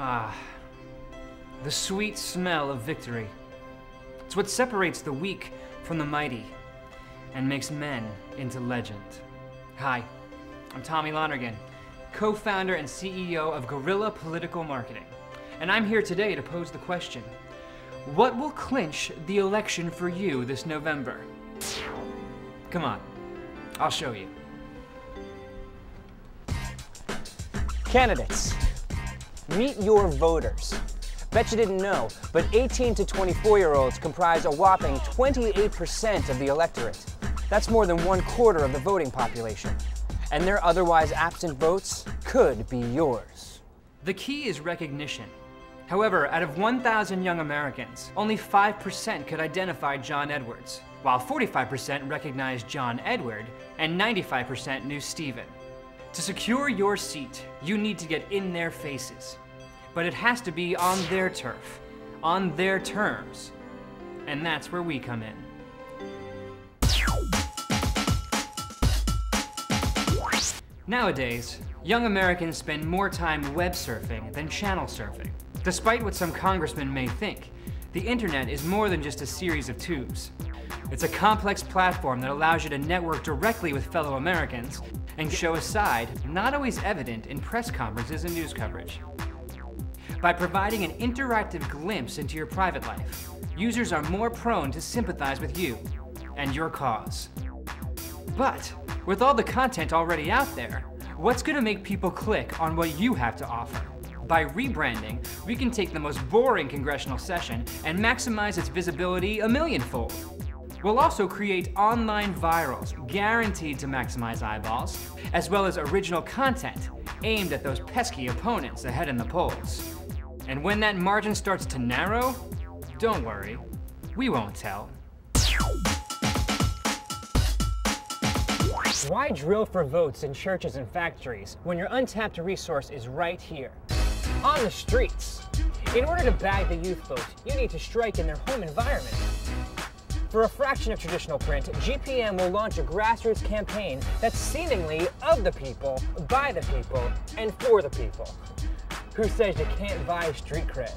Ah, the sweet smell of victory. It's what separates the weak from the mighty and makes men into legend. Hi, I'm Tommy Lonergan, co-founder and CEO of Guerrilla Political Marketing. And I'm here today to pose the question, what will clinch the election for you this November? Come on, I'll show you. Candidates, meet your voters. Bet you didn't know, but 18 to 24-year-olds comprise a whopping 28% of the electorate. That's more than 1/4 of the voting population. And their otherwise absent votes could be yours. The key is recognition. However, out of 1,000 young Americans, only 5% could identify John Edwards, while 45% recognized John Edward and 95% knew Stephen. To secure your seat, you need to get in their faces. But it has to be on their turf, on their terms. And that's where we come in. Nowadays, young Americans spend more time web surfing than channel surfing. Despite what some congressmen may think, the internet is more than just a series of tubes. It's a complex platform that allows you to network directly with fellow Americans and show a side not always evident in press conferences and news coverage. By providing an interactive glimpse into your private life, users are more prone to sympathize with you and your cause. But with all the content already out there, what's going to make people click on what you have to offer? By rebranding, we can take the most boring congressional session and maximize its visibility a millionfold. We'll also create online virals guaranteed to maximize eyeballs, as well as original content aimed at those pesky opponents ahead in the polls. And when that margin starts to narrow, don't worry, we won't tell. Why drill for votes in churches and factories when your untapped resource is right here, on the streets? In order to bag the youth vote, you need to strike in their home environment. For a fraction of traditional print, GPM will launch a grassroots campaign that's seemingly of the people, by the people, and for the people. Who says you can't buy street cred?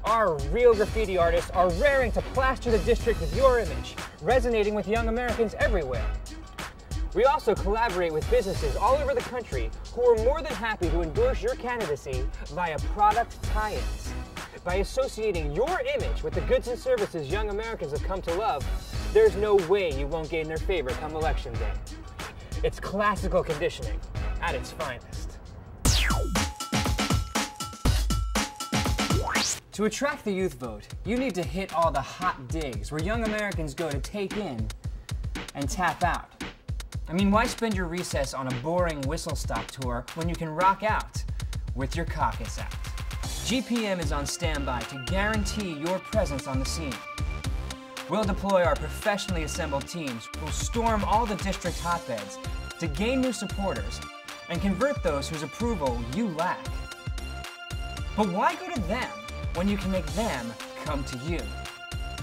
Our real graffiti artists are raring to plaster the district with your image, resonating with young Americans everywhere. We also collaborate with businesses all over the country who are more than happy to endorse your candidacy via product tie-ins. By associating your image with the goods and services young Americans have come to love, there's no way you won't gain their favor come election day. It's classical conditioning at its finest. To attract the youth vote, you need to hit all the hot digs where young Americans go to take in and tap out. I mean, why spend your recess on a boring whistle-stop tour when you can rock out with your caucus out? GPM is on standby to guarantee your presence on the scene. We'll deploy our professionally assembled teams who'll storm all the district hotbeds to gain new supporters and convert those whose approval you lack. But why go to them when you can make them come to you?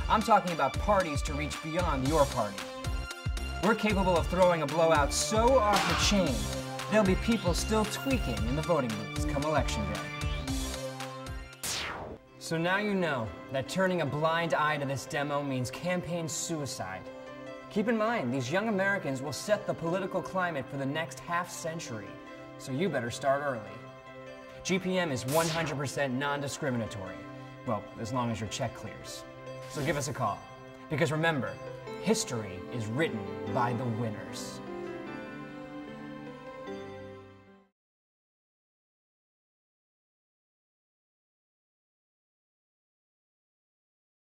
I'm talking about parties to reach beyond your party. We're capable of throwing a blowout so off the chain, there'll be people still tweaking in the voting booths come election day. So now you know that turning a blind eye to this demo means campaign suicide. Keep in mind, these young Americans will set the political climate for the next half-century, so you better start early. GPM is 100% non-discriminatory. Well, as long as your check clears. So give us a call. Because remember, history is written by the winners.